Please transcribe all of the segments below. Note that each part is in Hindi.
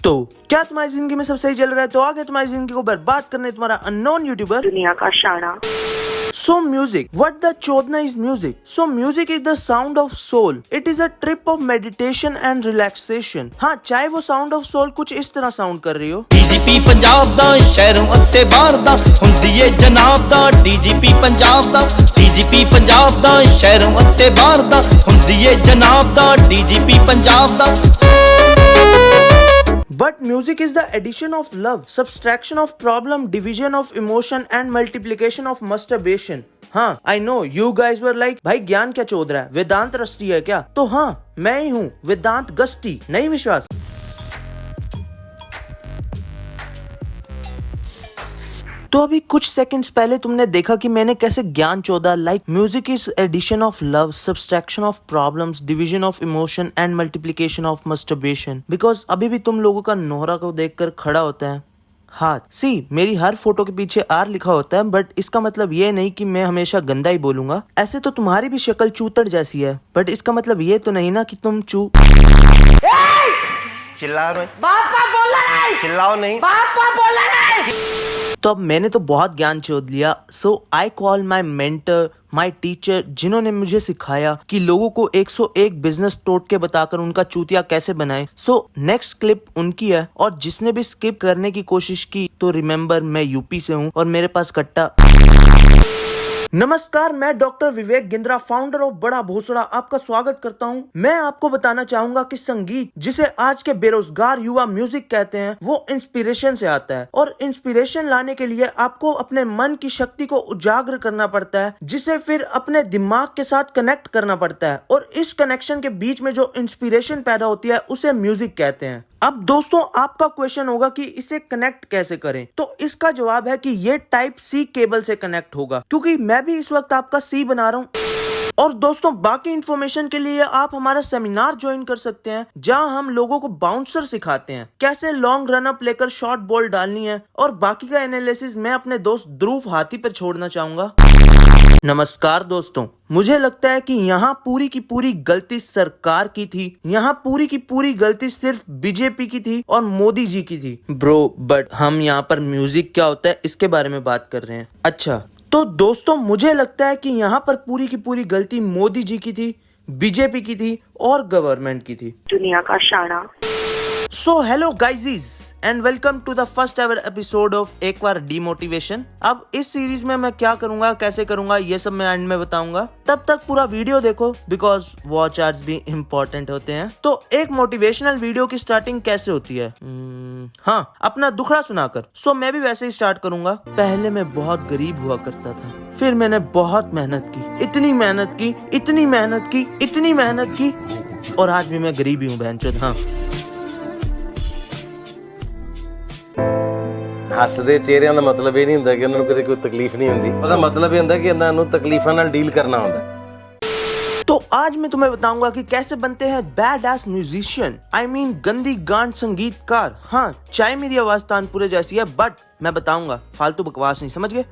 तो क्या तुम्हारी जिंदगी में सब सही चल रहा है? तो आगे तुम्हारी जिंदगी को बर्बाद करने तुम्हारा अननोन यूट्यूबर दुनिया का शाना। So music, what the chodna is music? So music is the sound of soul. It is a trip of meditation and relaxation. हाँ, चाहे वो sound of soul कुछ इस तरह sound कर रही हो। DGP पंजाब दा शहरों ਅਤੇ ਬਾਹਰ ਦਾ ਹੁੰਦੀ ਏ ਜਨਾਬ ਦਾ DGP पंजाब ਦਾ DGP पंजाब ਦਾ ਸ਼ਹਿरों ਅਤੇ ਬਾਹਰ ਦਾ ਹੁੰਦੀ ਏ ਜਨਾਬ ਦਾ DGP Punjab the. But music is the addition of love, subtraction of problem, division of emotion and multiplication of masturbation. हाँ, I know you guys were like, भाई ज्ञान क्या चोद रहा है, वेदांत रस्टी है क्या? तो हाँ, मैं ही हूँ वेदांत गस्टी, नहीं विश्वास? तो अभी कुछ सेकंड्स पहले तुमने देखा कि मैंने कैसे ज्ञान चोदा like music is addition of love, subtraction of problems, division of emotion and multiplication of masturbation. Because अभी भी तुम लोगों का नोहरा को देखकर खड़ा होता है हाथ। सी, मेरी हर फोटो के पीछे आर लिखा होता है, बट इसका मतलब ये नहीं कि मैं हमेशा गंदा ही बोलूंगा। ऐसे तो तुम्हारी भी शक्ल चूतड़ जैसी है, बट इसका मतलब ये तो नहीं ना कि तुम चिल्ला रहे चिल्लाओ नहीं तो अब मैंने तो बहुत ज्ञान चोद लिया। So I call my mentor, my teacher, जिन्होंने मुझे सिखाया कि लोगों को 101 बिजनेस टोटके बताकर उनका चूतिया कैसे बनाए। सो नेक्स्ट क्लिप उनकी है, और जिसने भी स्किप करने की कोशिश की तो रिमेम्बर मैं यूपी से हूँ और मेरे पास कट्टा। नमस्कार, मैं डॉक्टर विवेक गिंद्रा, फाउंडर ऑफ बड़ा भोसड़ा, आपका स्वागत करता हूं। मैं आपको बताना चाहूंगा कि संगीत, जिसे आज के बेरोजगार युवा म्यूजिक कहते हैं, वो इंस्पिरेशन से आता है, और इंस्पिरेशन लाने के लिए आपको अपने मन की शक्ति को उजागर करना पड़ता है, जिसे फिर अपने दिमाग के साथ कनेक्ट करना पड़ता है, और इस कनेक्शन के बीच में जो इंस्पिरेशन पैदा होती है उसे म्यूजिक कहते हैं। अब दोस्तों, आपका क्वेश्चन होगा कि इसे कनेक्ट कैसे करें, तो इसका जवाब है कि ये टाइप सी केबल से कनेक्ट होगा, क्योंकि मैं भी इस वक्त आपका सी बना रहा हूँ। और दोस्तों, बाकी इन्फॉर्मेशन के लिए आप हमारा सेमिनार ज्वाइन कर सकते हैं, जहां हम लोगों को बाउंसर सिखाते हैं, कैसे लॉन्ग रन अप लेकर शॉर्ट बॉल डालनी है, और बाकी का एनालिसिस मैं अपने दोस्त ध्रुव हाथी पर छोड़ना चाहूंगा। नमस्कार दोस्तों, मुझे लगता है कि यहाँ पूरी की पूरी गलती सरकार की थी, यहाँ पूरी की पूरी गलती सिर्फ बीजेपी की थी और मोदी जी की थी ब्रो। बट हम यहाँ पर म्यूजिक क्या होता है इसके बारे में बात कर रहे हैं। अच्छा, तो दोस्तों, मुझे लगता है कि यहाँ पर पूरी की पूरी गलती मोदी जी की थी, बीजेपी की थी और गवर्नमेंट की थी। दुनिया का शाना। So hello guys and welcome to the first ever episode of एक बार डीमोटिवेशन। अब इस सीरीज में मैं क्या करूंगा, कैसे करूंगा, ये सब मैं एंड में बताऊंगा। तब तक पूरा वीडियो देखो, बिकॉज वॉच आवर्स भी इम्पोर्टेंट होते हैं। तो एक मोटिवेशनल वीडियो की स्टार्टिंग कैसे होती है? हाँ, अपना दुखड़ा सुनाकर। सो मैं भी वैसे ही स्टार्ट करूंगा। पहले मैं बहुत गरीब हुआ करता था, फिर मैंने बहुत मेहनत की, इतनी मेहनत की, इतनी मेहनत की, इतनी मेहनत की, और आज भी मैं गरीब ही हूँ बहनचोद। हाँ, ਹੱਸਦੇ ਚਿਹਰਿਆਂ ਦਾ ਮਤਲਬ ਇਹ ਨਹੀਂ ਹੁੰਦਾ ਕਿ ਉਹਨਾਂ ਨੂੰ ਕਦੇ ਕੋਈ ਤਕਲੀਫ ਨਹੀਂ ਹੁੰਦੀ। ਉਹਦਾ ਮਤਲਬ ਇਹ ਹੁੰਦਾ ਕਿ ਇਹਨਾਂ ਨੂੰ ਤਕਲੀਫਾਂ ਨਾਲ ਡੀਲ ਕਰਨਾ ਹੁੰਦਾ। तो आज मैं तुम्हें बताऊंगा कि कैसे बनते हैं bad S musician, I mean गंदी गांड संगीतकार। हाँ, चाहे मेरी आवाज तानपुरे जैसी है, बट मैं बताऊंगा, फालतू बकवास नहीं, समझ गए?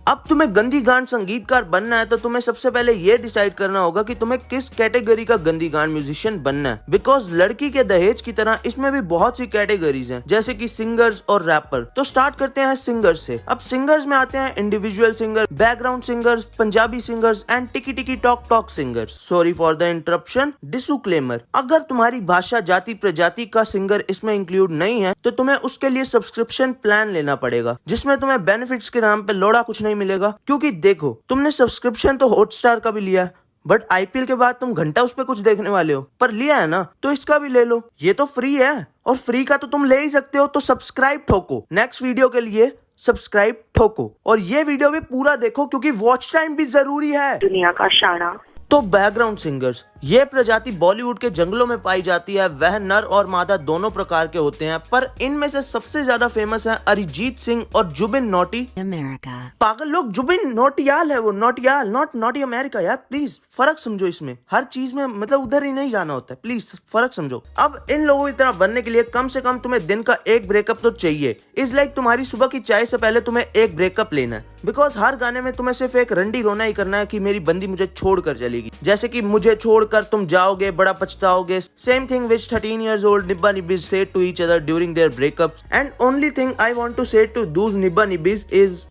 अब तुम्हें गंदी गांड संगीतकार बनना है तो तुम्हें सबसे पहले ये डिसाइड करना होगा कि तुम्हें किस कैटेगरी का गंदी गांड म्यूजिशियन बनना है। बिकॉज लड़की के दहेज की तरह इसमें भी बहुत सी कैटेगरीज हैं, जैसे कि सिंगर्स और रैपर। तो स्टार्ट करते हैं सिंगर्स से। अब सिंगर्स में आते हैं individual singer, background singers, Punjabi singers and टिकी टिकी talk talk singers. Sorry for the interruption, disclaimer. अगर तुम्हारी भाषा, जाति, प्रजाति का सिंगर इसमें इंक्लूड नहीं है तो तुम्हें उसके लिए सब्सक्रिप्शन प्लान लेना पड़ेगा, जिसमें तुम्हें बेनिफिट्स के नाम पे लोड़ा कुछ नहीं मिलेगा। क्योंकि देखो, तुमने सब्सक्रिप्शन तो हॉटस्टार का भी लिया है, बट आईपीएल के बाद तुम घंटा उस पे कुछ देखने वाले हो, पर लिया है ना, तो इसका भी ले लो। ये तो फ्री है, और फ्री का तो तुम ले ही सकते हो। तो सब्सक्राइब ठोको, नेक्स्ट वीडियो के लिए सब्सक्राइब ठोको, और ये वीडियो भी पूरा देखो क्योंकि वॉच टाइम भी जरूरी है। दुनिया का शाना। तो बैकग्राउंड सिंगर्स, ये प्रजाति बॉलीवुड के जंगलों में पाई जाती है। वह नर और मादा दोनों प्रकार के होते हैं, पर इनमें से सबसे ज्यादा फेमस है अरिजीत सिंह और जुबिन नौटी अमेरिका। पागल लोग, जुबिन नौटियाल है वो, नौटियाल, नॉट नॉटी अमेरिका। यार प्लीज फर्क समझो, इसमें हर चीज में मतलब उधर ही नहीं जाना होता है, प्लीज फर्क समझो। अब इन लोगों की तरह बनने के लिए कम से कम तुम्हें दिन का एक ब्रेकअप तो चाहिए। इज लाइक तुम्हारी सुबह की चाय से पहले तुम्हें एक ब्रेकअप लेना है, बिकॉज हर गाने में तुम्हें सिर्फ एक रंडी रोना ही करना है कि मेरी बंदी मुझे छोड़ कर चलेगी। जैसे कि मुझे छोड़ छोड़कर तुम जाओगे, बड़ा पछताओगे. Same thing which 13 years old Nibba Nibbis said to each other during their breakups. And only thing I want to say to those Nibba Nibbis is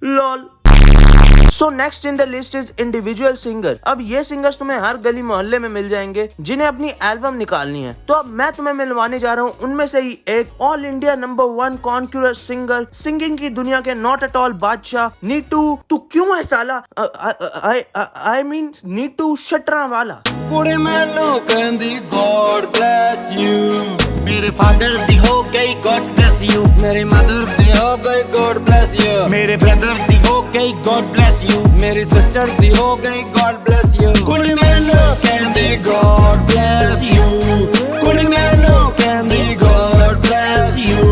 LOL. So next in the list is individual singer. अब ये सिंगर्स तुम्हें हर गली मोहल्ले में मिल जाएंगे जिन्हें अपनी एल्बम निकालनी है. तो अब मैं तुम्हें मिलवाने जा रहा हूँ उनमें से ही एक all India number 1 conqueror singer, singing की दुनिया के नॉट एट ऑल बादशाह, नीटू. तू क्यों है साला? I mean नीटू शटरा वाला. ਕੁੜੀ ਮੈਨੂੰ ਕਹਿੰਦੀ God bless you, ਮੇਰੇ ਫਾਦਰ ਦੀ ਹੋ ਗਈ God bless you, ਮੇਰੇ ਮਦਰ ਦੀ ਹੋ ਗਈ God bless you, ਮੇਰੇ ਬ੍ਰਦਰ ਦੀ ਹੋ ਗਈ God bless you, ਮੇਰੀ ਸਿਸਟਰ ਦੀ ਹੋ ਗਈ God bless you. ਕੁੜੀ ਮੈਨੂੰ ਕਹਿੰਦੀ God bless you, ਕੁੜੀ ਮੈਨੂੰ ਕਹਿੰਦੀ God bless you,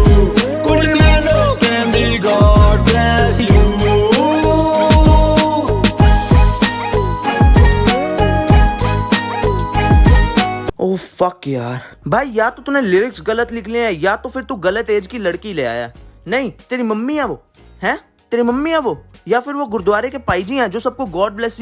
ਕੁੜੀ ਮੈਨੂੰ ਕਹਿੰਦੀ God bless you. Oh fuck यार. भाई या तो तूने लिरिक्स गलत लिख लिए हैं या तो फिर तू गलत एज की लड़की ले आया. नहीं, तेरी मम्मी है वो, हैं? तेरी मम्मी है वो, या फिर वो गुरुद्वारे के पाईजी हैं जो सबको गॉड ब्लेस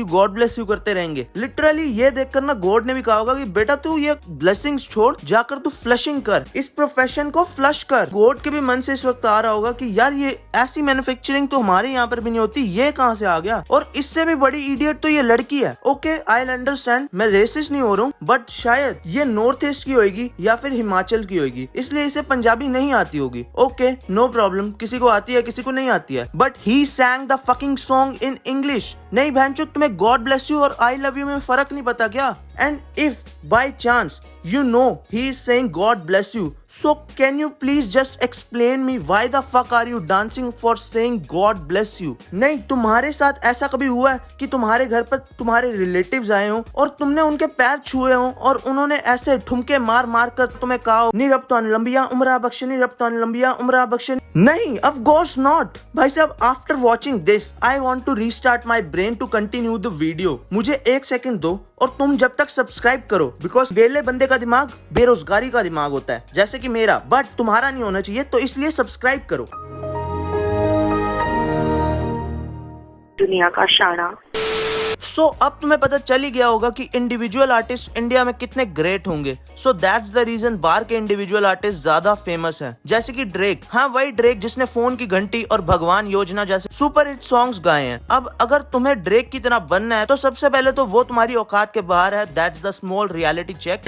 यू करते रहेंगे. लिटरली ये देखकर ना गॉड ने भी कहा होगा कि बेटा तू ये ब्लेसिंग्स छोड़, जाकर तू फ्लशिंग कर, इस प्रोफेशन को फ्लश कर. गॉड के भी मन से इस वक्त आ रहा होगा कि यार ये ऐसी मैन्युफैक्चरिंग तो हमारे यहाँ पर भी नहीं होती, ये कहाँ से आ गया. और इससे भी बड़ी इडियट तो ये लड़की है. ओके आई अंडरस्टैंड, मैं रेसिस्ट नहीं हो रहा हूँ, बट शायद ये नॉर्थ ईस्ट की होगी या फिर हिमाचल की होगी, इसलिए इसे पंजाबी नहीं आती होगी. ओके नो प्रॉब्लम, किसी को आती है किसी को नहीं आती है, but he sang the fucking song in English. नहीं बहनचोद, तुम्हें God bless you और I love you में फर्क नहीं पता क्या? And if by chance you know he is saying God bless you, so can you please just explain me why the fuck are you dancing for saying God bless you? नहीं, तुम्हारे साथ ऐसा कभी हुआ है कि तुम्हारे घर पर तुम्हारे रिलेटिव्स आए हों और तुमने उनके पैर छुए हों और उन्होंने ऐसे ठुमके मार मार कर तुम्हें कहा हो नी रब तो लंबिया उम्र बख्शे, नी रब तो लंबिया उम्र बख्शे? नहीं, of course not. भाई साहब, after watching this I want to restart my brain to continue the video. मुझे 1 सेकंड दो और तुम जब तक सब्सक्राइब करो, बिकॉज वेले बंदे का दिमाग बेरोजगारी का दिमाग होता है, जैसे कि मेरा, बट तुम्हारा नहीं होना चाहिए, तो इसलिए सब्सक्राइब करो. दुनिया का शाना. सो अब तुम्हें पता चल ही गया होगा कि इंडिविजुअल आर्टिस्ट इंडिया में कितने ग्रेट होंगे. सो दैट्स द रीजन बाहर के इंडिविजुअल आर्टिस्ट ज्यादा फेमस है, जैसे कि ड्रेक. हाँ, वही ड्रेक जिसने फोन की घंटी और भगवान योजना जैसे सुपर हिट सॉन्ग्स गाए हैं. अब अगर तुम्हें ड्रेक की तरह बनना है तो सबसे पहले तो वो तुम्हारी औकात के बाहर है. That's the small reality check.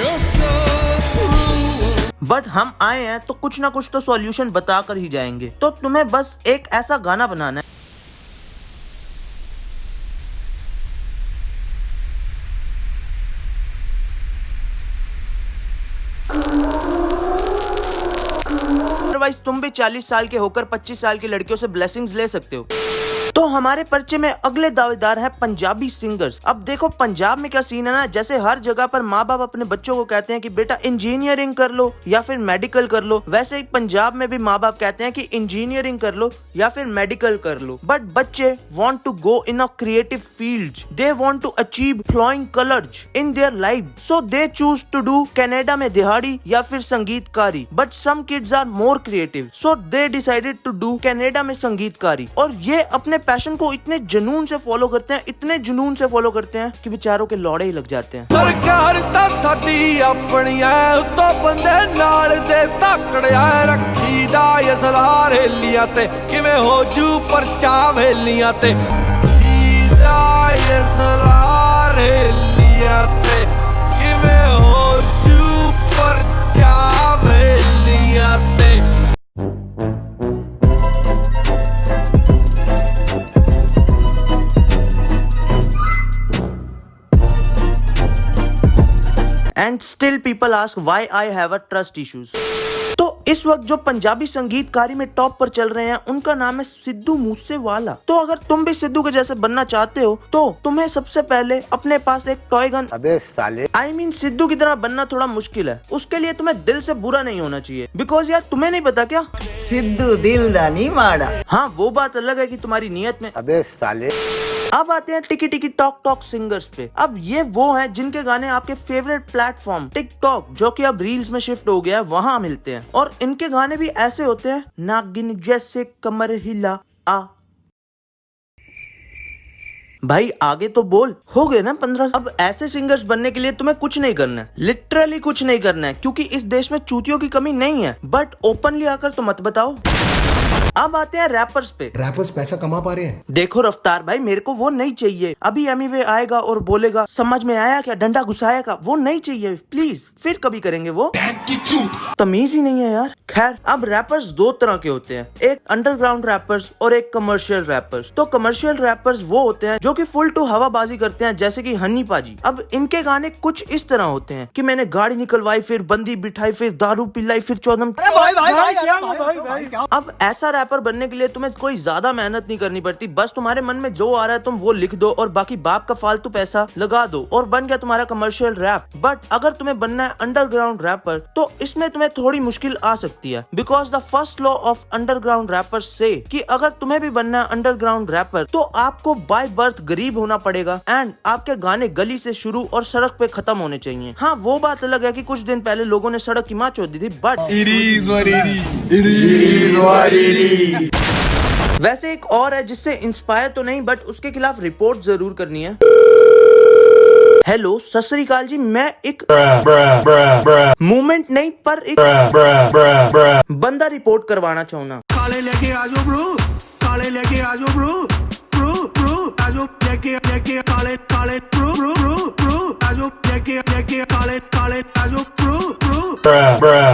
But हम आए हैं तो कुछ ना कुछ तो सॉल्यूशन बता कर ही जाएंगे. तो तुम्हें बस एक ऐसा गाना बनाना है अदरवाइज तुम भी 40 साल के होकर 25 साल की लड़कियों से ब्लेसिंग्स ले सकते हो. तो हमारे पर्चे में अगले दावेदार है पंजाबी सिंगर्स. अब देखो पंजाब में क्या सीन है ना, जैसे हर जगह पर माँ बाप अपने बच्चों को कहते हैं कि बेटा इंजीनियरिंग कर लो या फिर मेडिकल कर लो, वैसे ही पंजाब में भी माँ बाप कहते हैं कि इंजीनियरिंग कर लो या फिर मेडिकल कर लो. बट बच्चे want to go in a creative field, they want to achieve flowing colours in their life, so they choose to do Canada में दिहाड़ी या फिर संगीतकारी. But some kids are more creative, so they decided to do Canada में संगीतकारी. और ये अपने पैशन को इतने जुनून से फॉलो करते हैं, इतने जुनून से फॉलो करते हैं कि बेचारों के लौड़े ही लग जाते हैं. सरकार ता साडी अपनी है, उतो बंदे नाल दे तकड़िया रखी दा असलार हेलियां ते किवें हो जू परचा वेलियां ते असलार हेलियां ते किवें हो जू परचा वेलियां ते. And still people ask why I have a trust issues. तो इस वक्त जो पंजाबी संगीतकारी में टॉप पर चल रहे हैं उनका नाम है सिद्धू मूसेवाला. तो अगर तुम भी सिद्धू के जैसे बनना चाहते हो तो तुम्हें सबसे पहले अपने पास एक टॉय गन, अबे साले, आई मीन सिद्धू की तरह बनना थोड़ा मुश्किल है. उसके लिए तुम्हें दिल से बुरा नहीं होना चाहिए, बिकॉज यार तुम्हें नहीं पता क्या, सिद्धू दिल दा नहीं माड़ा. हाँ वो बात अलग है कि तुम्हारी नीयत में. अबे साले. अब आते हैं टिकी टिकी टॉक टॉक सिंगर्स पे. अब ये वो हैं जिनके गाने आपके फेवरेट प्लेटफॉर्म टिकटॉक, जो कि अब रील्स में शिफ्ट हो गया है, वहां मिलते हैं. और इनके गाने भी ऐसे होते हैं, नागिन जैसे कमर हिला आ. भाई आगे तो बोल, हो गए ना 15। अब ऐसे सिंगर्स बनने के लिए तुम्हें कुछ नहीं करना है, लिटरली कुछ नहीं करना है, क्योंकि इस देश में चूतियों की कमी नहीं है। बट ओपनली आकर तो मत बताओ। अब आते हैं रैपर्स पे। रैपर्स पैसा कमा पा रहे हैं? देखो रफ्तार भाई, मेरे को वो नहीं चाहिए। अभी एमीवे आएगा और बोलेगा समझ में आया क्या, डंडा घुसाया का, वो नहीं चाहिए प्लीज। फिर कभी करेंगे वो, तमीज ही नहीं है यार। खैर, अब रैपर्स दो तरह के होते हैं, एक अंडरग्राउंड रैपर्स और एक कमर्शियल रैपर्स। तो कमर्शियल रैपर्स वो होते हैं जो कि फुल टू हवाबाजी करते हैं, जैसे कि हनी पाजी। अब इनके गाने कुछ इस तरह होते हैं कि मैंने गाड़ी निकलवाई, फिर बंदी बिठाई, फिर दारू पिलाई, फिर चौदम। अब ऐसा रैपर बनने के लिए तुम्हें कोई ज्यादा मेहनत नहीं करनी पड़ती, बस तुम्हारे मन में जो आ रहा है तुम वो लिख दो और बाकी बाप का फालतू पैसा लगा दो और बन गया तुम्हारा कमर्शियल रैप। बट अगर तुम्हें बनना है अंडरग्राउंड रैपर तो इसमें तुम्हें थोड़ी मुश्किल आ सकती है, because the first law of underground rapper से कि अगर तुम्हें भी बनना है अंडरग्राउंड रैपर तो आपको बाय बर्थ गरीब होना पड़ेगा एंड आपके गाने गली से शुरू और सड़क पे खत्म होने चाहिए। हाँ, वो बात अलग है कि कुछ दिन पहले लोगों ने सड़क की माँ चोद दी थी, बट वैसे एक और है जिससे इंस्पायर तो नहीं बट उसके खिलाफ रिपोर्ट जरूर करनी है। हेलो सत श्री अकाल जी, मैं एक मूवमेंट नहीं पर एक बंदा रिपोर्ट करवाना चाहूँगा। काले लेके आजो ब्रो, काले लेके आजो ब्रो, ब्रो ब्रो आजो लेके काले काले ब्रो ब्रो ब्रो ब्रो आजो लेके काले काले आजो ब्रो ब्रो।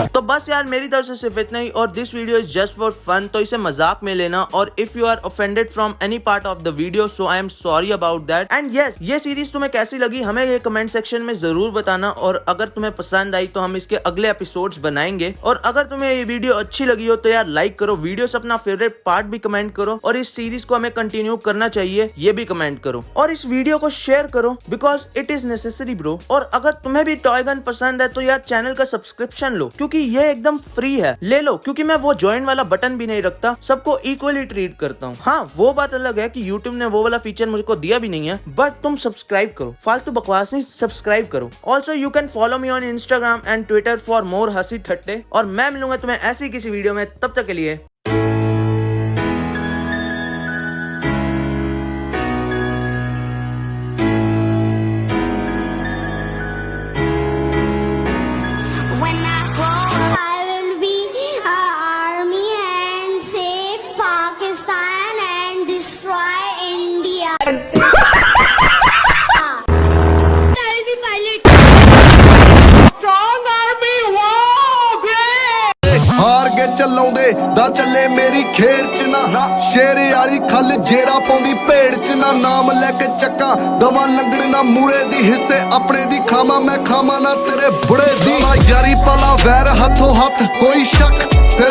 तो बस यार मेरी तरफ से सिर्फ इतना ही, और this video is just for fun, तो इसे मजाक में लेना। और if you are offended from any part of the video so I am sorry about that. And yes, ये सीरीज तुम्हें कैसी लगी हमें ये कमेंट सेक्शन में जरूर बताना, और अगर तुम्हें पसंद आई तो हम इसके अगले एपिसोड्स बनाएंगे। और अगर तुम्हें ये वीडियो अच्छी लगी हो तो यार लाइक करो, वीडियो से अपना फेवरेट पार्ट भी कमेंट करो, और इस सीरीज को हमें कंटिन्यू करना चाहिए ये भी कमेंट करो, और इस वीडियो को शेयर करो because it is necessary bro. और अगर तुम्हें भी टॉय गन पसंद है तो यार चैनल का सब्सक्रिप्शन लो, क्योंकि ये एकदम फ्री है, ले लो, क्योंकि मैं वो ज्वाइन वाला बटन भी नहीं रखता, सबको इक्वली ट्रीट करता हूँ। हाँ, वो बात अलग है कि यूट्यूब ने वो वाला फीचर मुझको दिया भी नहीं है, बट तुम सब्सक्राइब करो, फालतू बकवास नहीं, सब्सक्राइब करो। Also you can follow me on Instagram and Twitter for more हंसी ठट्टे, और मैं मिलूंगा तुम्हें ऐसी किसी वीडियो में, तब तक के लिए When I grow up, I will be an army and save Pakistan and destroy India. I will be pilot. Strong army, wow, great! हार के चलाਉਂਦੇ ਦਾ ਚੱਲੇ ਮੇਰੀ ਖੇਡ ਚ ਨਾ, ਸ਼ੇਰ ਵਾਲੀ ਖੱਲ ਜੇਰਾ ਪਾਉਂਦੀ ਭੇੜ ਚ ਨਾ, ਨਾਮ ਲੈ ਕੇ ਚੱਕਾਂ ਦਵਾ ਲੰਗੜ ਨਾ ਮੂਰੇ ਦੀ, ਹਿੱਸੇ ਆਪਣੇ ਦੀ ਖਾਵਾਂ ਮੈਂ ਖਾਵਾਂ ਨਾ ਤੇਰੇ ਬੁੜੇ ਦੀ। ਯਾਰੀ ਪਲਾ ਵੈਰ ਹੱਥੋਂ ਹੱਥ ਕੋਈ ਸ਼ੱਕ, ਫਿਰ